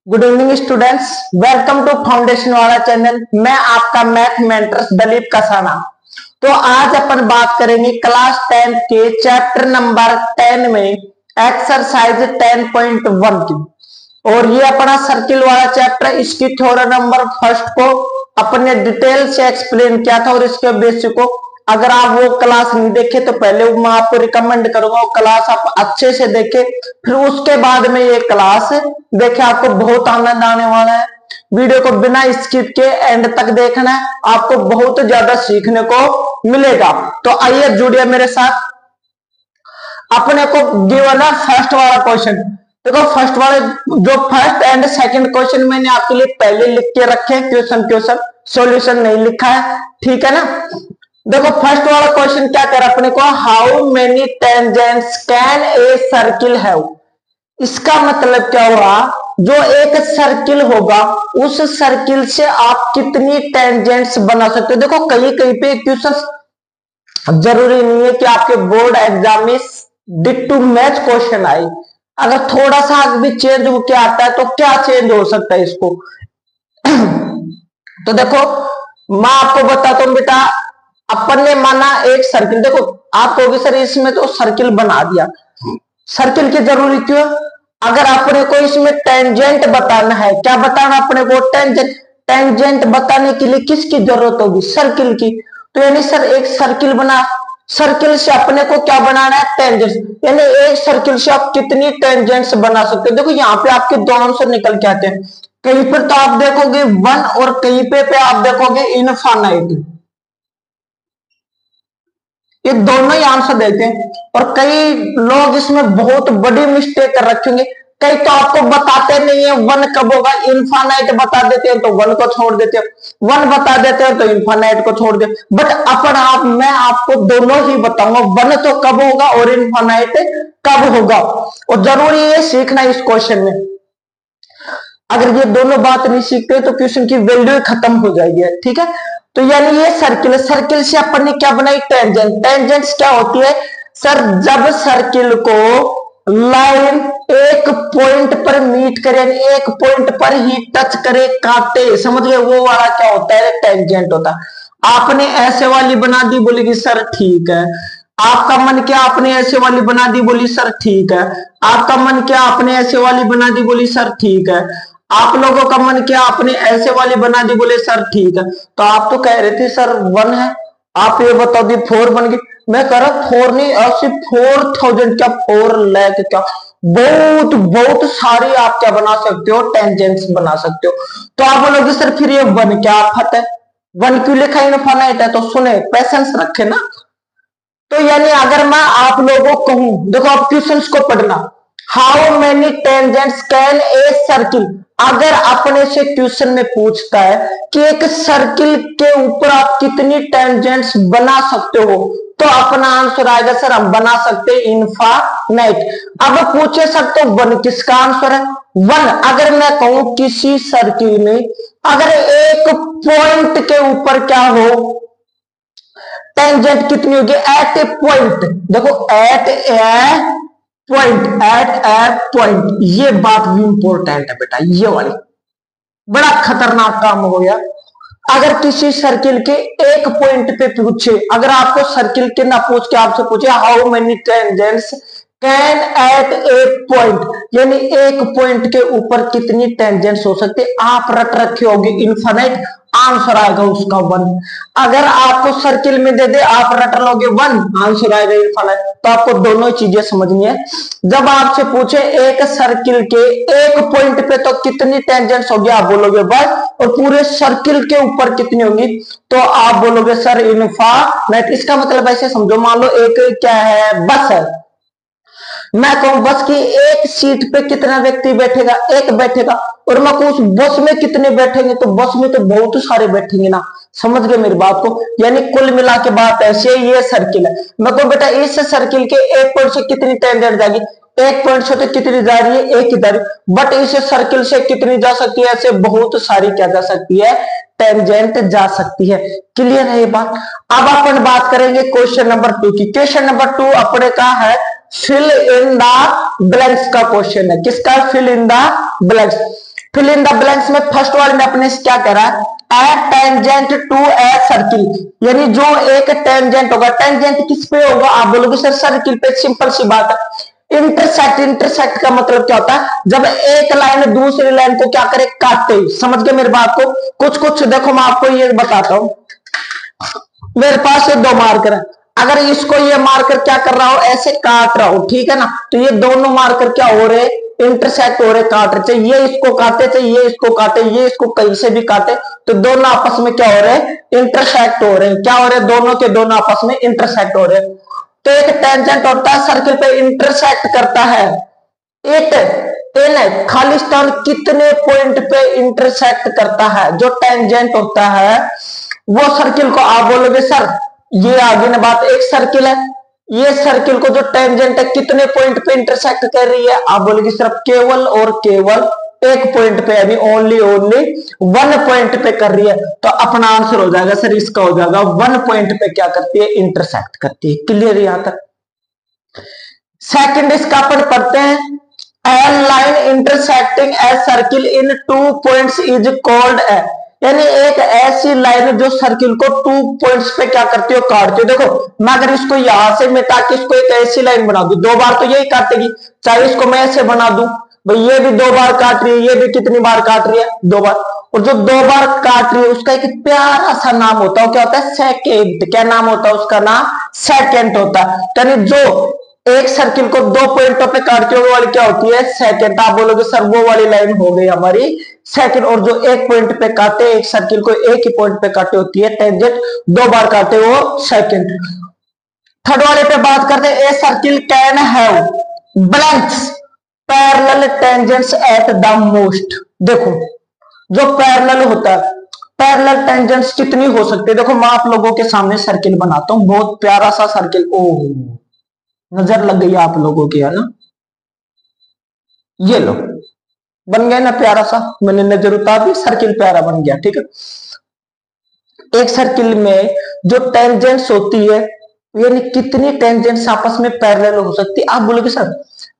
Good evening students, welcome to foundation वाला चैनल। मैं आपका मैथ मेंटर दलीप कसाना। तो आज अपन बात करेंगे क्लास 10 के चैप्टर नंबर 10 में एक्सरसाइज 10.1 की। और ये अपना सर्किल वाला चैप्टर, इसकी थ्योरम नंबर फर्स्ट को अपने डिटेल से एक्सप्लेन किया था और इसके बेसिक को अगर आप वो क्लास नहीं देखे तो पहले मैं आपको रिकमेंड करूंगा वो क्लास आप अच्छे से देखें, फिर उसके बाद में ये क्लास देखें। आपको बहुत आनंद आने वाला है। वीडियो को बिना स्किप के एंड तक देखना है, आपको बहुत ज्यादा सीखने को मिलेगा। तो आइए जुड़िए मेरे साथ। अपने को गिवन है फर्स्ट वाला क्वेश्चन। देखो फर्स्ट वाले जो फर्स्ट एंड सेकंड क्वेश्चन मैंने आपके लिए पहले लिख के रखे क्वेश्चन सॉल्यूशन नहीं लिखा है, ठीक है ना। देखो फर्स्ट वाला क्वेश्चन क्या कर अपने को, how many tangents can a circle have. इसका मतलब क्या हुआ, जो एक सर्किल होगा उस सर्किल से आप कितनी टेंजेंट्स बना सकते हो। देखो कहीं कहीं पे क्वेश्चन जरूरी नहीं है कि आपके बोर्ड एग्जाम में डिट टू मैच क्वेश्चन आए। अगर थोड़ा सा भी चेंज होके आता है तो क्या चेंज हो सकता है इसको। तो देखो मैं आपको बताता हूं बेटा, अपन ने माना एक सर्किल। देखो आप कहोगे सर इसमें तो सर्किल बना दिया, सर्किल की जरूरी क्यों। अगर अपने को इसमें टेंजेंट बताना है, क्या बताना अपने को, टेंजेंट। टेंजेंट बताने के लिए किसकी जरूरत होगी, सर्किल की। तो यानी सर एक सर्किल बना, सर्किल से अपने को क्या बनाना है, टेंजेंट्स। यानी एक सर्किल से आप कितनी टेंजेंट्स बना सकते हो। देखो यहाँ पे आपके दो आंसर निकल के आते हैं। कहीं पर तो आप देखोगे 1 और कहीं पे आप देखोगे इनफाइनाइट। ये दोनों ही आंसर देते हैं। और कई लोग इसमें बहुत बड़ी मिस्टेक कर रखेंगे। कई तो आपको बताते नहीं है 1 कब होगा, इनफाइनाइट बता देते हैं तो 1 को छोड़ देते हैं, 1 बता देते हैं तो इनफाइनाइट को छोड़ देते। बट अपन आप मैं आपको दोनों ही बताऊंगा, 1 तो कब होगा और इनफाइनाइट कब होगा। और जरूरी है सीखना इस क्वेश्चन में। अगर ये दोनों बात नहीं सीखते तो क्वेश्चन की वैल्यू खत्म हो जाएगी, ठीक है। तो यानी ये सर्किल, सर्किल से अपन ने क्या बनाई, टेंजेंट। टेंजेंट्स क्या होती है सर, जब सर्किल को लाइन एक पॉइंट पर मीट करे, एक पॉइंट पर ही टच करे, काटे, समझ गए, वो वाला क्या होता है, टेंजेंट होता है। आपने ऐसे वाली बना दी, बोलेगी सर ठीक है। आपका मन क्या, आपने ऐसे वाली बना दी, बोली सर ठीक है। आपका मन क्या, आपने ऐसे वाली बना दी, बोली सर ठीक है। आप लोगों का मन क्या, आपने ऐसे वाली बना दी, बोले सर ठीक है। तो आप तो कह रहे थे सर 1 है, आप ये बताओ दी 4 बन गई। मैं कह रहा 4 नहीं, सिर्फ 4000 क्या, 4 लाख क्या, बहुत बहुत सारी आप क्या बना सकते हो, टेंजेंट्स बना सकते हो। तो आप बोलोगे सर फिर ये 1 क्या आफत है, 1 क्यों लिखा इनफाइनाइट है। तो सुने, पेशेंस रखे ना। तो यानी अगर मैं आप लोगों को कहूं, देखो आप क्वेश्चंस को पढ़ना, how many tangents can a circle. अगर अपने से क्वेश्चन में पूछता है कि एक सर्किल के ऊपर आप कितनी टेंजेंट्स बना सकते हो, तो अपना आंसर आएगा सर हम बना सकते हैं इनफाइनाइट। अब पूछे सर तो 1 किसका आंसर है, 1। अगर मैं कहूं किसी सर्किल में अगर एक पॉइंट के ऊपर क्या हो, टेंजेंट कितनी होगी, एट ए पॉइंट। देखो eight a point, eight a point, ये बात भी इंपॉर्टेंट है बेटा, ये वाली बड़ा खतरनाक काम हो गया। अगर किसी सर्किल के एक पॉइंट पे पूछे, अगर आपको सर्किल के ना पूछ के आपसे पूछे how many tangents can at a point, यानी एक पॉइंट के ऊपर कितनी टेंजेंट्स हो सकती है, आप रट रखे होगे इनफाइनाइट, आंसर आएगा उसका 1। अगर आपको सर्किल में दे दे आप रट लोगे 1, आंसर आएगा इनफाइनाइट। तो आपको दोनों चीजें समझनी है। जब आपसे पूछे एक सर्किल के एक पॉइंट पे तो कितनी टेंजेंट्स होगी, आप बोलोगे 1, और पूरे सर्किल के ऊपर कितनी होगी तो आप बोलोगे सर इनफाइनाइट। इसका मतलब ऐसे समझो, मान लो एक क्या है, बस है। मैं कहूं बस की एक सीट पे कितना व्यक्ति बैठेगा, एक बैठेगा। और मैं कहूं बस में कितने बैठेंगे, तो बस में तो बहुत सारे बैठेंगे ना, समझ गए मेरी बात को। यानी कुल मिला के बात ऐसे, ये सर्किल है। मैं कहूं बेटा इस सर्किल के एक पॉइंट से कितनी टेंजेंट जाएगी, एक पॉइंट से तो कितनी जा रही है, एक ही जा रही, बट इस सर्किल से कितनी जा सकती है, ऐसे बहुत सारी क्या जा सकती है, टेंजेंट जा सकती है। क्लियर है ये बात। अब अपन बात करेंगे क्वेश्चन नंबर 2 की। क्वेश्चन नंबर 2 अपने का है फिल इन द ब्लैंक्स का क्वेश्चन है। किसका, fill in the blanks. Fill in the blanks में फर्स्ट वाले में अपने से क्या कह रहा है, a tangent to a circle, यानी जो एक टेंजेंट होगा, टेंजेंट किस पे होगा, आप बोलोगे सर सर्किल पे, सिंपल सी बात है। इंटरसेक्ट, इंटरसेक्ट का मतलब क्या होता है, जब एक लाइन दूसरी लाइन को क्या करे, काटे। समझ गए मेरी बात को। कुछ कुछ देखो मैं आपको ये बताता हूं, मेरे पास ये दो मार्कर है, अगर इसको ये मार्कर क्या कर रहा हो, ऐसे काट रहा हो, ठीक है ना, तो ये दोनों मार्कर क्या हो रहे, इंटरसेक्ट हो रहे, काट रहे, चाहे ये इसको काटे, चाहे ये इसको काटे, ये इसको कहीं से भी काटे, तो दोनों आपस में क्या हो रहे हैं, इंटरसेक्ट हो रहे हैं। क्या हो रहे हैं, दोनों के दोनों आपस में इंटरसेक्ट हो रहे हैं। तो एक टेंजेंट होता है, सर्किल पे इंटरसेक्ट करता है। इट इन खाली स्थान कितने पॉइंट पे इंटरसेक्ट करता है, जो टेंजेंट होता है वो सर्किल को, आप बोलोगे सर ये आगे ना बात, एक सर्किल है, ये सर्किल को जो टेंजेंट है कितने पॉइंट पे इंटरसेक्ट कर रही है, आप बोलोगे सिर्फ केवल और केवल एक पॉइंट पे, यानी ओनली ओनली वन पॉइंट पे कर रही है। तो अपना आंसर हो जाएगा सर, इसका हो जाएगा वन पॉइंट पे क्या करती है, इंटरसेक्ट करती है। क्लियर यहां तक। सेकंड इसका अपन पढ़ते हैं, a line intersecting a circle in 2 points is called a, यानी एक ऐसी लाइन जो सर्किल को 2 पॉइंट्स पे क्या करती हो, काटती हो। देखो मैं अगर इसको यहां से मिटा के इसको एक ऐसी लाइन बना दूं, 2 बार तो यही काटेगी, चाहे इसको मैं ऐसे बना दूं, भाई ये भी 2 बार काट रही है, ये भी कितनी बार काट रही है, 2 बार, और जो 2 बार काट रही है उसका एक प्यारा सा नाम होता है, क्या होता है, सेकेंड। क्या नाम होता है उसका, नाम सेकेंड होता है। यानी जो एक सर्किल को 2 पॉइंटों पे काटती हो वाली क्या होती है, सेकंड। आप बोलोगे सर वो वाली लाइन हो गई हमारी सेकंड, और जो एक पॉइंट पे काटे, एक सर्किल को एक ही पॉइंट पे काटे होती है टेंजेंट, 2 बार काटे वो सेकंड। थर्ड वाले पे बात करते हैं, a circle can have blanks parallel tangents at the most. देखो जो पैरेलल होता है, पैरेलल टेंजेंट्स कितनी हो सकती है, देखो मैं आप लोगों के सामने सर्किल बनाता हूं, बहुत प्यारा सा सर्किल, ओह नजर लग गई आप लोगों की, है ना, ये लो बन गया ना प्यारा सा, मैंने नजर उतार दी, सर्किल प्यारा बन गया। ठीक है, एक सर्किल में जो टेंजेंट्स होती है, यानी कितनी टेंजेंट्स आपस में पैरेलल हो सकती है। आप बोलोगे सर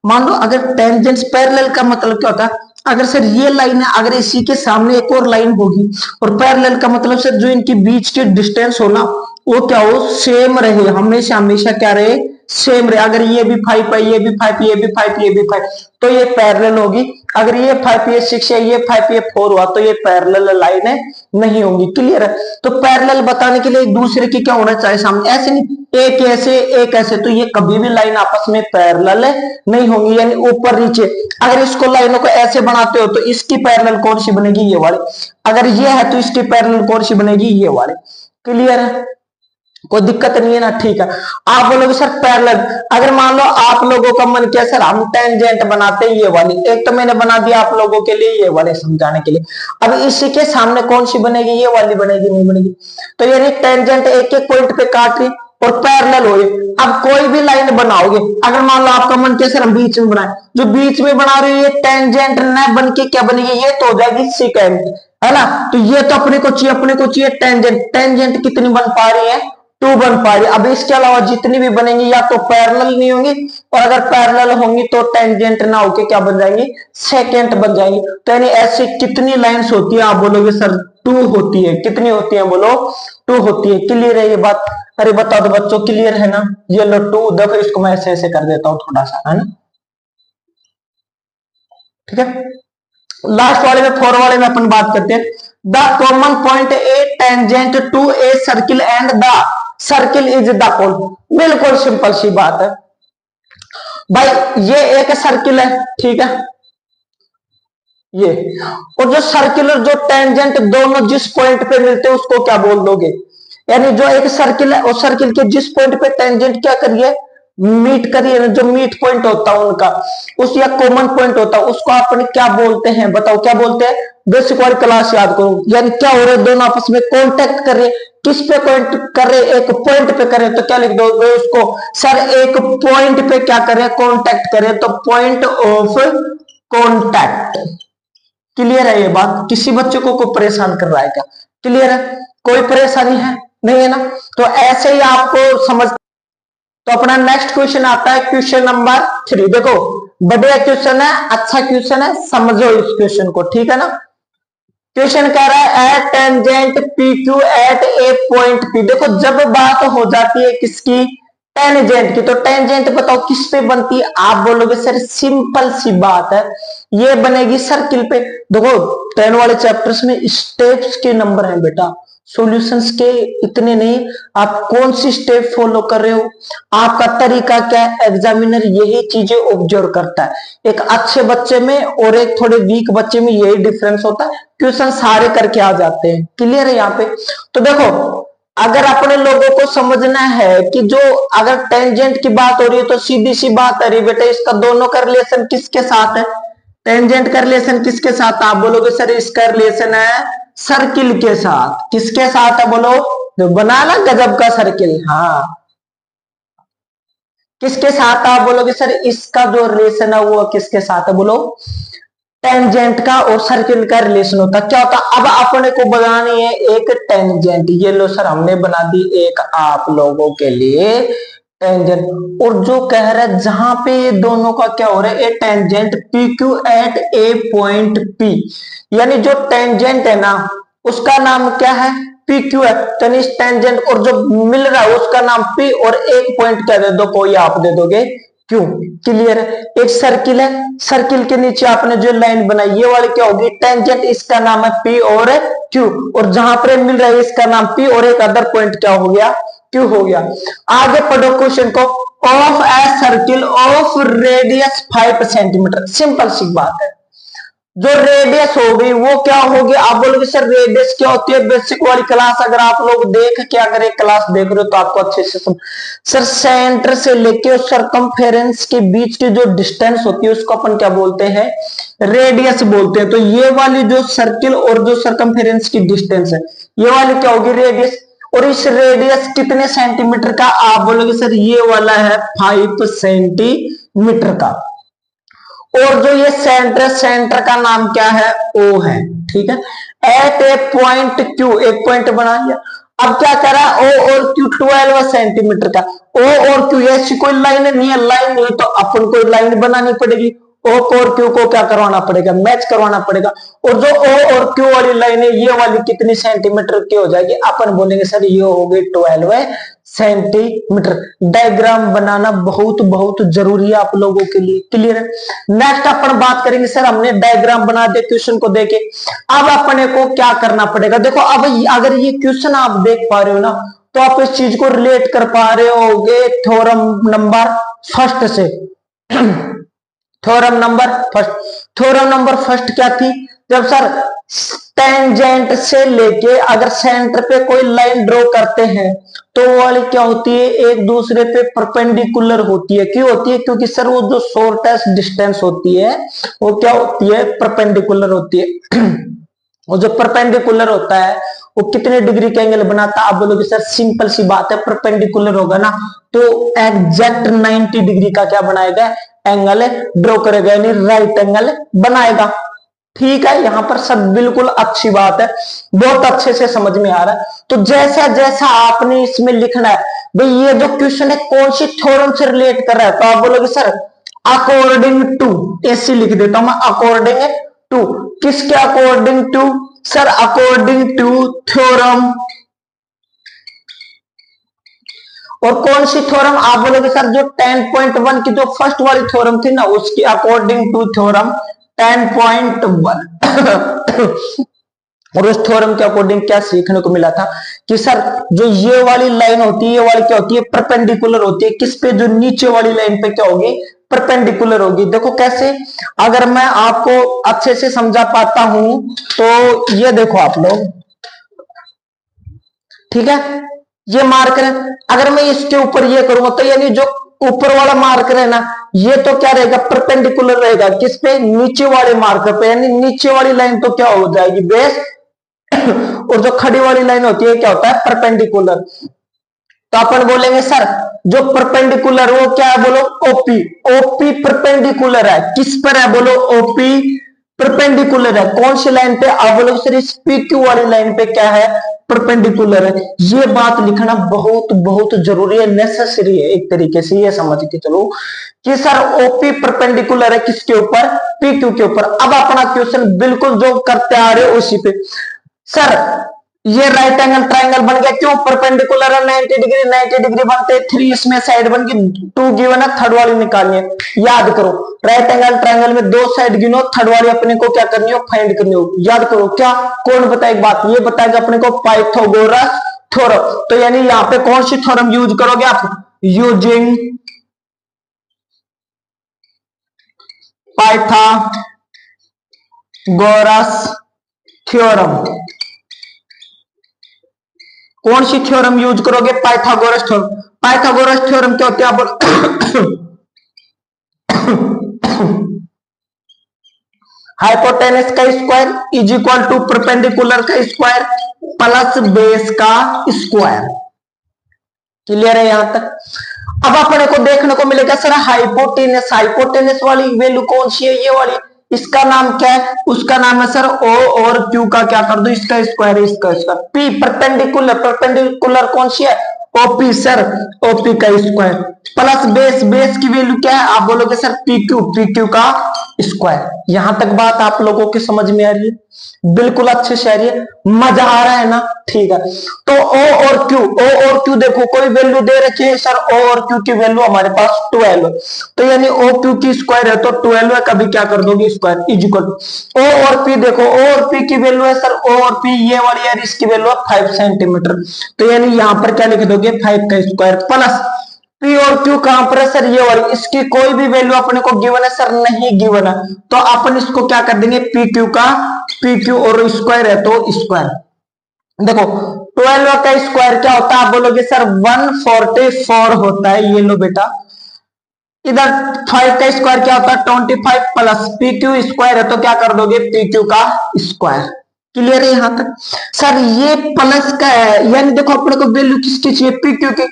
मान लो अगर टेंजेंट्स पैरेलल का मतलब क्या होता है, अगर सर ये लाइन है, अगर इसी के सामने एक और लाइन होगी, और पैरेलल का मतलब सर जो इनके बीच के डिस्टेंस हो ना, वो क्या हो, सेम रहे, हमेशा हमेशा क्या रहे, सेम रहे। अगर ये भी 5 है, ये भी 5, ये भी 5, ये भी 5, तो ये पैरेलल होगी। अगर ये 5 ये 6 है, ये 5 ये 4 हुआ, तो ये पैरेलल लाइन है, नहीं होंगी। क्लियर है। तो पैरेलल बताने के लिए एक दूसरे की क्या होना चाहिए सामने, ऐसे नहीं, एक ऐसे एक ऐसे, तो ये कभी भी लाइन आपस में पैरेलल नहीं होंगी, यानी ऊपर नीचे। अगर इसको लाइनों को ऐसे बनाते हो तो इसकी पैरेलल कौन सी बनेगी, ये वाली। अगर ये है तो इसकी पैरेलल कौन सी बनेगी, ये वाली। क्लियर है, कोई दिक्कत नहीं है ना। ठीक है, आप बोलोगे सर पैरेलल, अगर मान लो आप लोगों का मन किया सर हम टेंजेंट बनाते हैं ये वाली, एक तो मैंने बना दिया आप लोगों के लिए ये वाले समझाने के लिए, अब इसी के सामने कौन सी बनेगी, ये वाली बनेगी, नहीं बनेगी। तो यानी टेंजेंट एक एक पॉइंट पे काट रही और पैरेलल हो रही। अब कोई भी लाइन बनाओगे, अगर मान लो आपका मन किया सर हम बीच में बनाए, जो बीच में बना रही है टेंजेंट न बन के क्या बनेगी, ये तो हो जाएगी सेकेंड, है ना। तो ये तो अपने को चाहिए टेंजेंट, टेंजेंट कितनी बन पा रही है, 2 बन पा रही है। अब इसके अलावा जितनी भी बनेंगी या तो पैरेलल नहीं होंगी, और अगर पैरेलल होंगी तो टेंजेंट ना होके क्या बन जाएंगी, सेकेंड बन जाएंगी। तो यानी ऐसी कितनी लाइंस होती है, आप बोलोगे सर 2 होती है। कितनी होती है, बोलो 2 होती है। क्लियर है ये बात, अरे बता दो बच्चों, क्लियर है ना, ये लो 2, देखो इसको मैं ऐसे ऐसे कर देता हूं थोड़ा सा, है ना। ठीक है, लास्ट वाले में 4 वाले में अपन बात करते हैं, the common point a tangent to a circle and the circle is the point. बिल्कुल सिंपल सी बात है भाई, ये एक सर्किल है, ठीक है, ये, और जो सर्किल और जो टेंजेंट दोनों जिस पॉइंट पे मिलते हैं उसको क्या बोल दोगे, यानी जो एक सर्किल है और सर्किल के जिस पॉइंट पे टेंजेंट क्या करिए, मीट करिए, जो मीट पॉइंट होता है उनका, उस या कॉमन पॉइंट होता है, उसको अपन क्या बोलते हैं, बताओ क्या बोलते हैं। बेसिक वाली क्लास याद करो, यानी क्या हो रहा है, दोनों आपस में कांटेक्ट कर रहे, किस पे पॉइंट कर रहे, एक पॉइंट पे कर रहे, तो क्या लिख दो उसको, सर एक पॉइंट पे क्या करे, कांटेक्ट करे, तो पॉइंट ऑफ कांटेक्ट। क्लियर है ये बात, किसी बच्चे को कोई परेशान कर रहा है क्या, क्लियर है, कोई परेशानी है नहीं है ना। तो ऐसे ही आपको समझ, तो अपना नेक्स्ट क्वेश्चन आता है क्वेश्चन नंबर 3। देखो बढ़िया क्वेश्चन है, अच्छा क्वेश्चन है, समझो इस क्वेश्चन को, ठीक है ना। क्वेश्चन कह रहा है at tangent P Q at a point P. देखो जब बात हो जाती है किसकी, टेंजेंट की, तो टेंजेंट बताओ किस पे बनती है। आप बोलोगे सर सिंपल सी बात है, ये बनेगी सर्किल पे। देखो 10 वाले चैप्टर्स में स्टेप्स के नंबर हैं बेटा, सॉल्यूशंस के इतने नहीं। आप कौन सी स्टेप फॉलो कर रहे हो, आपका तरीका क्या है, एग्जामिनर यही चीजें ऑब्जर्व करता है। एक अच्छे बच्चे में और एक थोड़े वीक बच्चे में यही डिफरेंस होता है, क्वेश्चन सारे करके आ जाते हैं। क्लियर है यहाँ पे। तो देखो अगर अपने लोगों को समझना है कि जो अगर टेंजेंट की बात हो रही है तो सीधी सी बात है बेटा, इसका दोनों का रिलेशन किसके साथ है, टेंजेंट का रिलेशन किसके साथ। आप बोलोगे सर इसका रिलेशन है सर्किल के साथ। किसके साथ है बोलो, जो बना ना गजब का सर्किल, हाँ किसके साथ। आप बोलोगे सर इसका जो रिलेशन है वो किसके साथ है, बोलो टेंजेंट का और सर्किल का रिलेशन होता क्या होता। अब अपने को बनानी है एक टेंजेंट, ये लो सर हमने बना दी एक आप लोगों के लिए टेंजेंट। और जो कह रहा है जहां पे ये दोनों का क्या हो रहा है, a tangent P Q at a point P, यानी जो टेंजेंट है ना उसका नाम क्या है, पी क्यू है। तो इस टेंजेंट और जो मिल रहा है उसका नाम पी और एक पॉइंट क्या दे दो, कोई आप दे दोगे क्यों। क्लियर है। एक सर्किल है, सर्किल के नीचे आपने जो लाइन बनाई ये वाली क्या होगी, टेंजेंट, इसका नाम है पी और क्यू। और जहां पर मिल रहा है इसका नाम पी और एक अदर पॉइंट क्या हो गया, क्यू हो गया। आगे पढ़ो क्वेश्चन को, of a circle of radius 5 centimetre. Simple सी बात है, जो रेडियस होगी वो क्या होगी। आप बोलोगे सर रेडियस क्या होती है, बेसिक वाली क्लास अगर आप लोग देख के अगर एक क्लास देख रहे हो तो आपको अच्छे से समझ। सर सेंटर से लेके और सरकमफेरेंस के बीच की जो डिस्टेंस होती है उसको अपन क्या बोलते हैं, रेडियस बोलते हैं। तो ये वाली जो सर्किल और जो सरकमफेरेंस की डिस्टेंस है ये वाली क्या होगी, रेडियस। और इस रेडियस कितने सेंटीमीटर का, आप बोलोगे सर ये वाला है 5 सेंटीमीटर का। और जो ये सेंटर, सेंटर का नाम क्या है, ओ है, ठीक है। एट ए पॉइंट क्यू, एक पॉइंट बना लिया। अब क्या करा, ओ और क्यू 12 सेंटीमीटर का। ओ और क्यू ऐसी कोई लाइन नहीं है, लाइन नहीं तो अपन को लाइन बनानी पड़ेगी। ओ और क्यू को क्या करवाना पड़ेगा, मैच करवाना पड़ेगा। और जो ओ और क्यू वाली लाइन है ये वाली कितनी सेंटीमीटर की हो जाएगी, अपन बोलेंगे सर ये हो गई 12 सेंटीमीटर। डायग्राम बनाना बहुत बहुत जरूरी है आप लोगों के लिए। क्लियर है। नेक्स्ट अपन बात करेंगे, सर हमने डायग्राम बना दिया क्वेश्चन को देके, अब अपने को क्या करना पड़ेगा। देखो अब अगर ये क्वेश्चन आप देख पा रहे हो ना तो आप इस चीज को रिलेट कर पा रहे होगे थ्योरम नंबर फर्स्ट से। Theorem number first, theorem number first क्या थी, जब सर टेंजेंट से लेके अगर सेंटर पे कोई लाइन ड्रॉ करते हैं तो वो वाली क्या होती है, एक दूसरे पे परपेंडिकुलर होती है। क्यों होती है, क्योंकि सर वो जो शॉर्टेस्ट डिस्टेंस होती है वो क्या होती है, परपेंडिकुलर होती है। और जो परपेंडिकुलर होता है वो कितने डिग्री का एंगल बनाता है, आप बोलोगे सर सिंपल सी बात है, परपेंडिकुलर होगा ना तो एग्जैक्ट 90 डिग्री का क्या बनाएगा, एंगल ड्रॉ करेगा, यानी राइट एंगल बनाएगा। ठीक है, यहां पर सब बिल्कुल अच्छी बात है, बहुत अच्छे से समझ में आ रहा है। तो जैसा जैसा आपने इसमें लिखना है, भाई ये जो क्वेश्चन है कौन सी थ्योरम से रिलेट कर रहा है, तो आप बोलोगे सर अकॉर्डिंग टू, ऐसे लिख देता हूं मैं, अकॉर्डिंग टू, किसके according to, sir according to theorem. और कौन सी थ्योरम, आप बोलोगे सर जो 10.1 की जो फर्स्ट वाली थ्योरम थी ना उसकी अकॉर्डिंग टू थ्योरम 10.1। और उस थ्योरम के अकॉर्डिंग क्या सीखने को मिला था कि सर जो ये वाली लाइन होती है ये वाली क्या होती है, परपेंडिकुलर होती है। किस पे, जो नीचे वाली लाइन पे क्या होगी, परपेंडिकुलर होगी। देखो कैसे, अगर मैं आपको अच्छे से समझा पाता हूं तो ये देखो आप लोग, ठीक है, ये मार्कर है। अगर मैं इसके ऊपर ये करूंगा तो यानी जो ऊपर वाला मार्कर है ना ये तो क्या रहेगा, परपेंडिकुलर रहेगा। किस पे, नीचे वाले मार्कर पे, यानी नीचे वाली लाइन तो क्या हो जाएगी, बेस। और जो खड़ी वाली लाइन होती है क्या होता है, परपेंडिकुलर। तो अपन बोलेंगे सर जो परपेंडिकुलर वो क्या है, बोलो ओपी। ओपी परपेंडिकुलर है, किस पर है, बोलो ओपी परपेंडिकुलर है। कौन सी लाइन पे, आप बोलोगे सर इस पीक्यू वाली लाइन पे क्या है, परपेंडिकुलर है। ये बात लिखना बहुत बहुत जरूरी है, नेसेसरी है एक तरीके से, ये समझ के चलो कि सर ओपी परपेंडिकुलर है किसके ऊपर, पी क्यू के ऊपर। अब अपना क्वेश्चन बिल्कुल जो करते आ रहे हो उसी पे। सर ये राइट एंगल ट्राइंगल बन गया, क्यों, परपेंडिकुलर है 90 डिग्री, 90 डिग्री बनते 3, इसमें साइड बन गई 2 गिवन है, थर्ड वाली निकालनी है। याद करो राइट एंगल ट्राइंगल में 2 साइड गिनो, थर्ड वाली अपने को क्या करनी हो, फाइंड करनी हो। याद करो क्या, कौन बताएगी बात, ये बताएगा अपने को पाइथागोरस थ्योरम। तो यानी यहाँ पे कौन सी थ्योरम यूज करोगे आप, यूजिंग पाइथागोरस थ्योरम। कौन सी थ्योरम यूज करोगे, पाइथागोरस थ्योरम। पाइथागोरस थ्योरम क्या होती है, हाइपोटेनस का square is equal to perpendicular का स्क्वायर प्लस बेस का स्क्वायर। क्लियर है यहां तक। अब अपने को देखने को मिलेगा सर हाइपोटेनस, हाइपोटेनस वाली वैल्यू कौन सी है, ये वाली, इसका नाम क्या है, उसका नाम है सर ओ, और क्यू का क्या कर दो, इसका स्क्वायर, इसका स्क्वायर। पी परपेंडिकुलर, परपेंडिकुलर कौन सी है, ओपी सर, ओपी का स्क्वायर प्लस बेस, बेस की वैल्यू क्या है, आप बोलोगे sir P Q, P Q का स्क्वायर। यहां तक बात आप लोगों के समझ में आ रही है, बिल्कुल अच्छे से आ रही है, मजा आ रहा है ना, ठीक है। तो ओ और क्यू, ओ और क्यू देखो कोई वैल्यू दे रखी है सर, ओ और क्यू की वैल्यू हमारे पास 12, तो यानी ओ क्यू की स्क्वायर है तो 12 है, कभी क्या कर दोगे square is equal to O और पी। देखो ओ और पी की वैल्यू है सर, ओ और पी ये वाली यार, इसकी वैल्यू है 5 सेंटीमीटर, तो यानी यहां पर क्या लिख दोगे 5 का स्क्वायर प्लस पी और क्यू कहां पर है सर, ये वाली, इसकी कोई भी वैल्यू अपने को गिवन है सर, नहीं गिवन है, तो अपन इसको क्या कर देंगे पी क्यू का, पी क्यू और स्क्वायर है तो स्क्वायर। देखो 12 का स्क्वायर क्या होता है, आप बोलोगे सर 144 होता है, ये लो बेटा। इधर 5 का स्क्वायर क्या होता है 25 प्लस पी क्यू स्क्वायर है तो क्या कर दोगे पी क्यू का स्क्वायर। क्लियर है यहां तक। सर ये प्लस का है, यानी देखो अपने को वैल्यू किसकी चाहिए, पी क्यू की,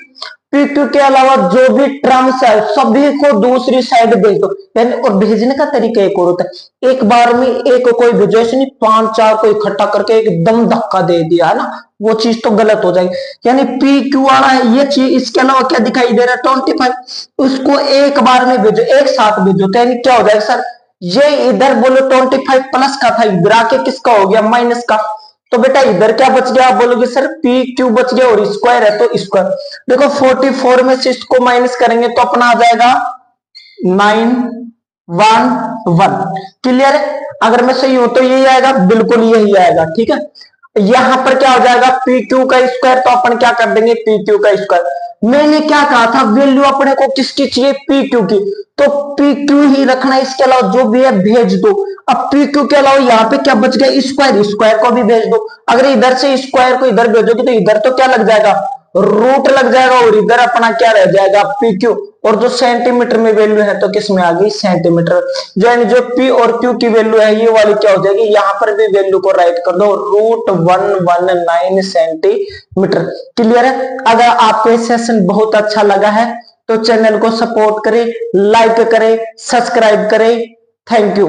पी क्यू के अलावा जो भी टर्म्स है सभी को दूसरी साइड भेज दो, यानी और भेजने का तरीका एक और होता है, एक बार में एक कोई भेजो, ऐसे नहीं 5-4 को इकट्ठा करके एकदम धक्का दे दिया है ना, वो चीज तो गलत हो जाएगी। यानी पी क्यू वाला है ये चीज, इसके अलावा क्या दिखाई दे रहा है 25, उसको एक बार में भेजो, एक साथ भेजो, तो यानी क्या हो जाएगा सर, ये इधर बोलो 25 प्लस का था, इधर आके किसका हो गया माइनस का, तो बेटा इधर क्या बच गया, आप बोलोगे सर पी क्यू बच गया और स्क्वायर है तो स्क्वायर। देखो 44 में से इसको माइनस करेंगे तो अपना आ जाएगा 911। क्लियर है, अगर मैं सही हूं तो यही आएगा, बिल्कुल यही आएगा, ठीक है। यहां पर क्या हो जाएगा पी क्यू का स्क्वायर, तो अपन क्या कर देंगे पी क्यू का स्क्वायर। मैंने क्या कहा था, वैल्यू अपने को किसकी चाहिए पी क्यू की, तो पी क्यू ही रखना है, इसके अलावा जो भी है भेज दो। अब पी क्यू के अलावा यहाँ पे क्या बच गया स्क्वायर, स्क्वायर को भी भेज दो। अगर इधर से स्क्वायर को इधर भेजोगे तो इधर तो क्या लग जाएगा रूट लग जाएगा, और इधर अपना क्या रह जाएगा पी क्यू, और जो सेंटीमीटर में वैल्यू है तो किस में आ गई सेंटीमीटर, जो पी और क्यू की वैल्यू है ये वाली क्या हो जाएगी, यहां पर भी वैल्यू को राइट कर दो √119 सेंटीमीटर। क्लियर है। अगर आपको ये सेशन बहुत अच्छा लगा है तो चैनल को सपोर्ट करें, लाइक करें, सब्सक्राइब करें। Thank you.